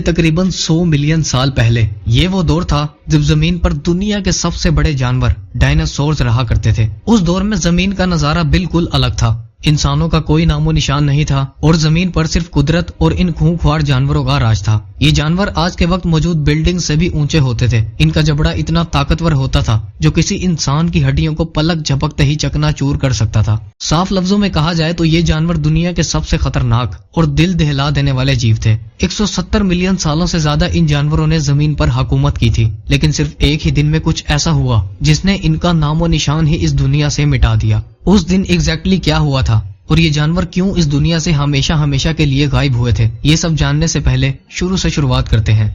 तकरीबन 100 मिलियन साल पहले ये वो दौर था जब जमीन पर दुनिया के सबसे बड़े जानवर डायनासोर्स रहा करते थे। उस दौर में जमीन का नजारा बिल्कुल अलग था। इंसानों का कोई नामो निशान नहीं था और जमीन पर सिर्फ कुदरत और इन खूंखार जानवरों का राज था। ये जानवर आज के वक्त मौजूद बिल्डिंग से भी ऊंचे होते थे। इनका जबड़ा इतना ताकतवर होता था जो किसी इंसान की हड्डियों को पलक झपकते ही चकनाचूर कर सकता था। साफ लफ्जों में कहा जाए तो ये जानवर दुनिया के सबसे खतरनाक और दिल दहला देने वाले जीव थे। 170 मिलियन सालों से ज्यादा इन जानवरों ने जमीन पर हुकूमत की थी, लेकिन सिर्फ एक ही दिन में कुछ ऐसा हुआ जिसने इनका नामो निशान ही इस दुनिया से मिटा दिया। उस दिन एग्जैक्टली क्या हुआ था और ये जानवर क्यों इस दुनिया से हमेशा हमेशा के लिए गायब हुए थे, ये सब जानने से पहले शुरू से शुरुआत करते हैं।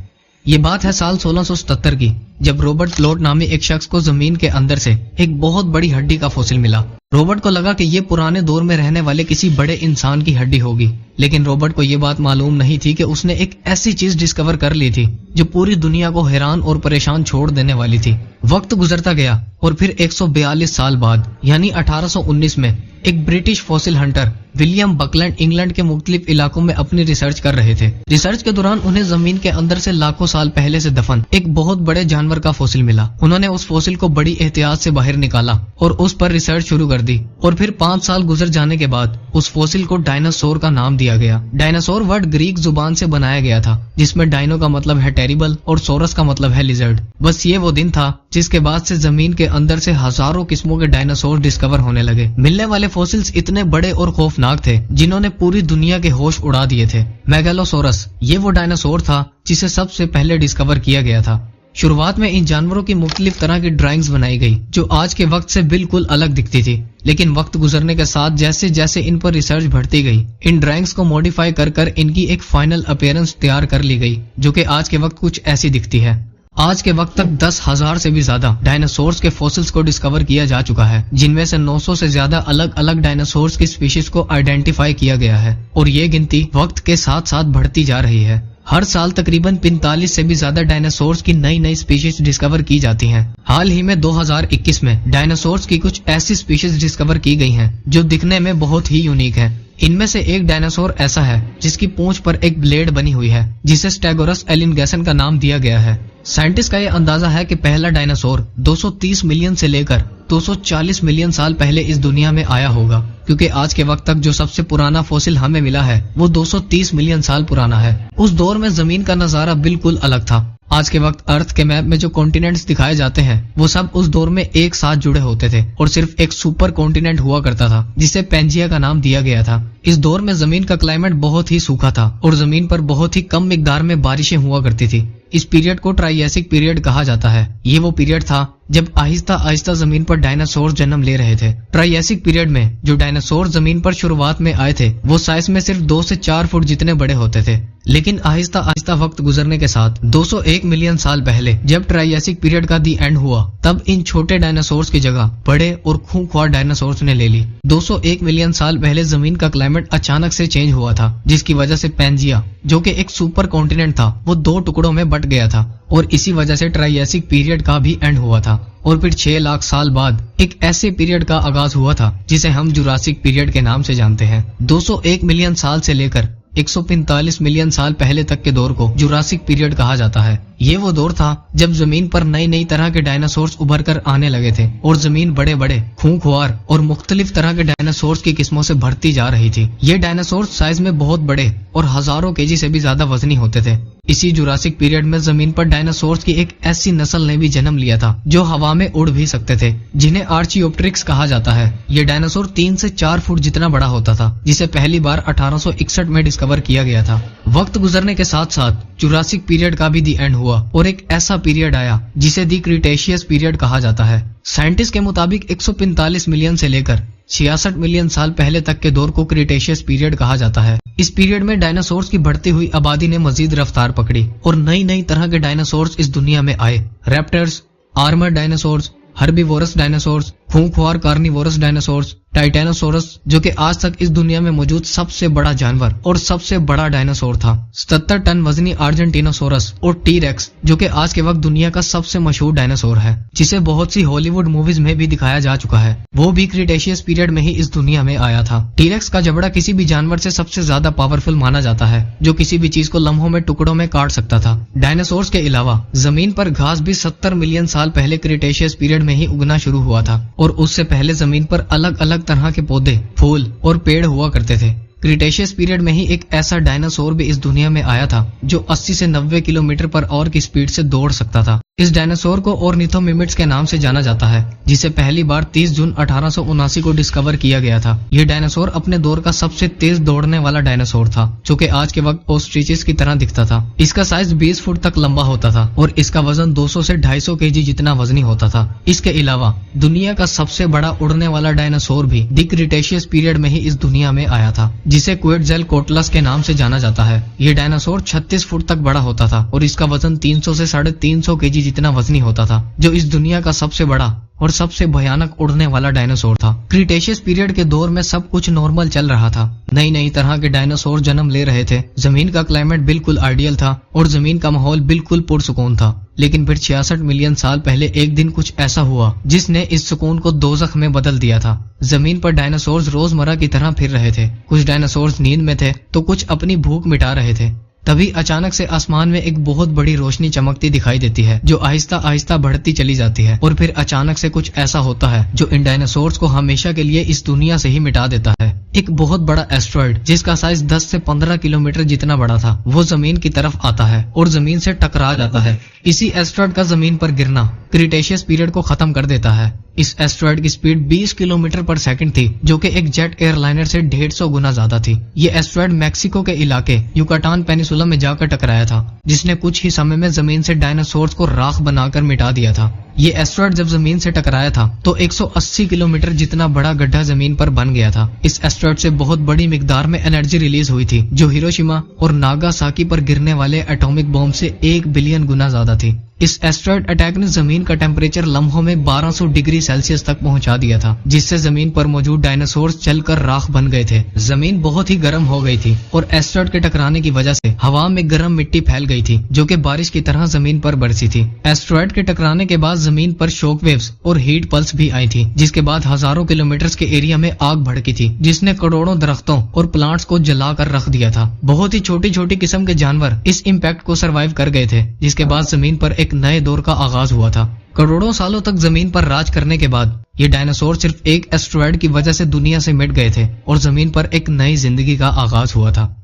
ये बात है साल 1677 की, जब रॉबर्ट प्लॉट नामी एक शख्स को जमीन के अंदर से एक बहुत बड़ी हड्डी का फॉसिल मिला। रॉबर्ट को लगा कि ये पुराने दौर में रहने वाले किसी बड़े इंसान की हड्डी होगी, लेकिन रॉबर्ट को ये बात मालूम नहीं थी कि उसने एक ऐसी चीज डिस्कवर कर ली थी जो पूरी दुनिया को हैरान और परेशान छोड़ देने वाली थी। वक्त गुजरता गया और फिर 142 साल बाद यानी 1819 में एक British fossil Hunter William Buckland England के मुख्तलिफ इलाकों में अपनी रिसर्च कर रहे थे। रिसर्च के दौरान उन्हें जमीन के अंदर से लाखों साल पहले से दफन एक बहुत बड़े जानवर का फॉसिल मिला। उन्होंने उस फॉसिल को बड़ी एहतियात से बाहर निकाला और उस पर रिसर्च शुरू कर दी और फिर 5 साल गुजर जाने के बाद उस फॉसिल को डायनासोर का नाम दिया गया। डायनासोर वर्ड ग्रीक जुबान से बनाया गया था, जिसमें डायनो का मतलब है टेरिबल और सोरस का मतलब है लिजर्ड। बस ये वो दिन था जिसके बाद से जमीन के अंदर से हजारों किस्मों के डायनासोर डिस्कवर होने लगे। मिलने वाले फॉसिल्स इतने बड़े और खौफनाक थे जिन्होंने पूरी दुनिया के होश उड़ा दिए थे। मेगालोसोरस ये वो डायनासोर था जिसे सबसे पहले डिस्कवर किया गया था। शुरुआत में इन जानवरों की मुख्तलिफ तरह की ड्राइंग्स बनाई गई जो आज के वक्त से बिल्कुल अलग दिखती थी, लेकिन वक्त गुजरने के साथ जैसे जैसे इन पर रिसर्च बढ़ती गई, इन ड्राइंग्स को मॉडिफाई कर कर इनकी एक फाइनल अपीयरेंस तैयार कर ली गई जो कि आज के वक्त कुछ ऐसी दिखती है। आज के वक्त तक 10,000 से भी ज्यादा डायनासोर्स के फॉसिल्स को डिस्कवर किया जा चुका है, जिनमें से 900 से ज्यादा अलग अलग डायनासोर्स की स्पीशीज को आइडेंटिफाई किया गया है और ये गिनती वक्त के साथ साथ बढ़ती जा रही है। हर साल तकरीबन 45 से भी ज्यादा डायनासोर्स की नई नई स्पीशीज डिस्कवर की जाती हैं। हाल ही में 2021 में डायनासोर्स की कुछ ऐसी स्पीशीज डिस्कवर की गई हैं जो दिखने में बहुत ही यूनिक है। इनमें से एक डायनासोर ऐसा है जिसकी पूंछ पर एक ब्लेड बनी हुई है जिसे स्टेगोरस एलिनगेसन का नाम दिया गया है। साइंटिस्ट का यह अंदाजा है कि पहला डायनासोर 230 मिलियन से लेकर 240 मिलियन साल पहले इस दुनिया में आया होगा, क्योंकि आज के वक्त तक जो सबसे पुराना फॉसिल हमें मिला है वो 230 मिलियन साल पुराना है। उस दौर में जमीन का नजारा बिल्कुल अलग था। आज के वक्त अर्थ के मैप में जो कॉन्टिनेंट्स दिखाए जाते हैं वो सब उस दौर में एक साथ जुड़े होते थे और सिर्फ एक सुपर कॉन्टिनेंट हुआ करता था जिसे पेंजिया का नाम दिया गया था। इस दौर में जमीन का क्लाइमेट बहुत ही सूखा था और जमीन पर बहुत ही कम मिकदार में बारिशें हुआ करती थी। इस पीरियड को ट्राइएसिक पीरियड कहा जाता है। ये वो पीरियड था जब आहिस्ता आहिस्ता जमीन पर डायनासोर जन्म ले रहे थे। ट्राइएसिक पीरियड में जो डायनासोर जमीन पर शुरुआत में आए थे वो साइज में सिर्फ 2 से 4 फुट जितने बड़े होते थे, लेकिन आहिस्ता आहिस्ता वक्त गुजरने के साथ 201 मिलियन साल पहले जब ट्राइएसिक पीरियड का दी एंड हुआ तब इन छोटे डायनासोर्स की जगह बड़े और खूंखार डायनासोर्स ने ले ली। 201 मिलियन साल पहले जमीन का क्लाइमेट अचानक से चेंज हुआ था, जिसकी वजह से पेंजिया जो कि एक सुपर कॉन्टिनेंट था वो 2 टुकड़ों में बट गया था और इसी वजह से ट्राइएसिक पीरियड का भी एंड हुआ था। और फिर 6 लाख साल बाद एक ऐसे पीरियड का आगाज हुआ था जिसे हम जुरासिक पीरियड के नाम से जानते हैं। 201 मिलियन साल से लेकर 145 मिलियन साल पहले तक के दौर को जुरासिक पीरियड कहा जाता है। ये वो दौर था जब जमीन पर नई नई तरह के डायनासोर्स उभर कर आने लगे थे और जमीन बड़े बड़े खूंखार और मुख्तलिफ तरह के डायनासोर्स की किस्मों से भरती जा रही थी। ये डायनासोर्स साइज में बहुत बड़े और हजारों केजी से भी ज्यादा वजनी होते थे। इसी जुरासिक पीरियड में जमीन पर डायनासोर्स की एक ऐसी नस्ल ने भी जन्म लिया था जो हवा में उड़ भी सकते थे, जिन्हें आर्चियोप्टेरिक्स कहा जाता है। ये डायनासोर 3 से 4 फुट जितना बड़ा होता था, जिसे पहली बार 1861 में डिस्कवर किया गया था। वक्त गुजरने के साथ साथ जुरासिक पीरियड का भी दी एंड हुआ और एक ऐसा पीरियड आया जिसे दी क्रिटेशियस पीरियड कहा जाता है। साइंटिस्ट के मुताबिक 145 मिलियन से लेकर 66 मिलियन साल पहले तक के दौर को क्रिटेशियस पीरियड कहा जाता है। इस पीरियड में डायनासोर्स की बढ़ती हुई आबादी ने मजीद रफ्तार पकड़ी और नई नई तरह के डायनासोर्स इस दुनिया में आए। Raptors, armour dinosaurs, herbivorous dinosaurs, खूंखार कार्निवोरस डायनासोर्स, टाइटेनोसोरस, जो कि आज तक इस दुनिया में मौजूद सबसे बड़ा जानवर और सबसे बड़ा डायनासोर था। 77 टन वजनी अर्जेंटिनोसोरस और टी-रेक्स, जो कि आज के वक्त दुनिया का सबसे मशहूर डायनासोर है, जिसे बहुत सी हॉलीवुड मूवीज में भी दिखाया जा चुका है, वो भी क्रिटेशियस पीरियड में ही इस दुनिया में आया था। टी-रेक्स का जबड़ा किसी भी जानवर से सबसे ज्यादा पावरफुल माना जाता है, जो किसी भी चीज को लम्हों में टुकड़ों में काट सकता था। डायनासोर्स के अलावा जमीन पर घास भी 70 मिलियन साल पहले क्रिटेशियस पीरियड में ही उगना शुरू हुआ था, और उससे पहले जमीन पर अलग अलग तरह के पौधे, फूल और पेड़ हुआ करते थे। क्रिटेशियस पीरियड में ही एक ऐसा डायनासोर भी इस दुनिया में आया था जो 80 से 90 किलोमीटर पर आवर की स्पीड से दौड़ सकता था। इस डायनासोर को ऑर्निथोमिमिड्स के नाम से जाना जाता है, जिसे पहली बार 30 जून 1879 को डिस्कवर किया गया था। यह डायनासोर अपने दौर का सबसे तेज दौड़ने वाला डायनासोर था, जो कि आज के वक्त ऑस्ट्रिचेस की तरह दिखता था। इसका साइज 20 फुट तक लंबा होता था और इसका वजन 200 से 250 केजी जितना वजनी होता था। इसके अलावा दुनिया का सबसे बड़ा उड़ने वाला डायनासोर भी द क्रिटेशियस पीरियड में ही इस दुनिया में आया था, जिसे क्वेटज़ेलकोटलस के नाम से जाना जाता है। यह डायनासोर 36 फुट तक बड़ा होता था और इसका वजन 300 से 350 केजी जितना वजनी होता था, जो इस दुनिया का सबसे बड़ा और सबसे भयानक उड़ने वाला डायनासोर था। क्रिटेशियस पीरियड के दौर में सब कुछ नॉर्मल चल रहा था। नई नई तरह के डायनासोर जन्म ले रहे थे, जमीन का क्लाइमेट बिल्कुल आइडियल था और जमीन का माहौल बिल्कुल पुरसुकून था। लेकिन फिर 66 मिलियन साल पहले एक दिन कुछ ऐसा हुआ जिसने इस सुकून को दोज़ख में बदल दिया था। जमीन पर डायनासोर्स रोजमर्रा की तरह फिर रहे थे। कुछ डायनासोर्स नींद में थे तो कुछ अपनी भूख मिटा रहे थे। तभी अचानक से आसमान में एक बहुत बड़ी रोशनी चमकती दिखाई देती है, जो आहिस्ता आहिस्ता बढ़ती चली जाती है, और फिर अचानक से कुछ ऐसा होता है जो इन डायनासोर्स को हमेशा के लिए इस दुनिया से ही मिटा देता है। एक बहुत बड़ा एस्ट्रॉइड जिसका साइज 10 से 15 किलोमीटर जितना बड़ा था, वो जमीन की तरफ आता है और जमीन से टकरा जाता है। इसी एस्ट्रॉइड का जमीन पर गिरना क्रिटेशियस पीरियड को खत्म कर देता है। इस एस्ट्रॉइड की स्पीड 20 किलोमीटर पर सेकंड थी, जो कि एक जेट एयरलाइनर से 150 गुना ज्यादा थी। ये एस्ट्रॉइड मैक्सिको के इलाके युकाटान पेनिसुला में जाकर टकराया था, जिसने कुछ ही समय में जमीन से डायनासोर्स को राख बनाकर मिटा दिया था। ये एस्ट्रॉइड जब जमीन से टकराया था तो 180 किलोमीटर जितना बड़ा गड्ढा जमीन पर बन गया था। इस एस्ट्रॉइड से बहुत बड़ी मिकदार में एनर्जी रिलीज हुई थी, जो हिरोशिमा और नागासाकी पर गिरने वाले एटॉमिक बॉम्ब से 1 बिलियन गुना ज्यादा थी। इस एस्ट्रॉइड अटैक ने जमीन का टेम्परेचर लम्हों में 1200 डिग्री सेल्सियस तक पहुंचा दिया था, जिससे जमीन पर मौजूद डायनासोर्स जलकर राख बन गए थे। जमीन बहुत ही गर्म हो गई थी और एस्ट्रॉइड के टकराने की वजह से हवा में गर्म मिट्टी फैल गई थी, जो कि बारिश की तरह जमीन पर बरसी थी। एस्ट्रॉइड के टकराने के बाद जमीन पर शॉक वेव्स और हीट पल्स भी आई थी, जिसके बाद हजारों किलोमीटर के एरिया में आग भड़की थी, जिसने करोड़ों दरख्तों और प्लांट्स को जलाकर रख दिया था। बहुत ही छोटी छोटी किस्म के जानवर इस इम्पैक्ट को सर्वाइव कर गए थे, जिसके बाद जमीन पर एक नए दौर का आगाज हुआ था। करोड़ों सालों तक जमीन पर राज करने के बाद ये डायनासोर सिर्फ एक एस्ट्रॉइड की वजह से दुनिया से मिट गए थे और जमीन पर एक नई जिंदगी का आगाज हुआ था।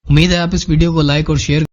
उम्मीद है आप इस वीडियो को लाइक और शेयर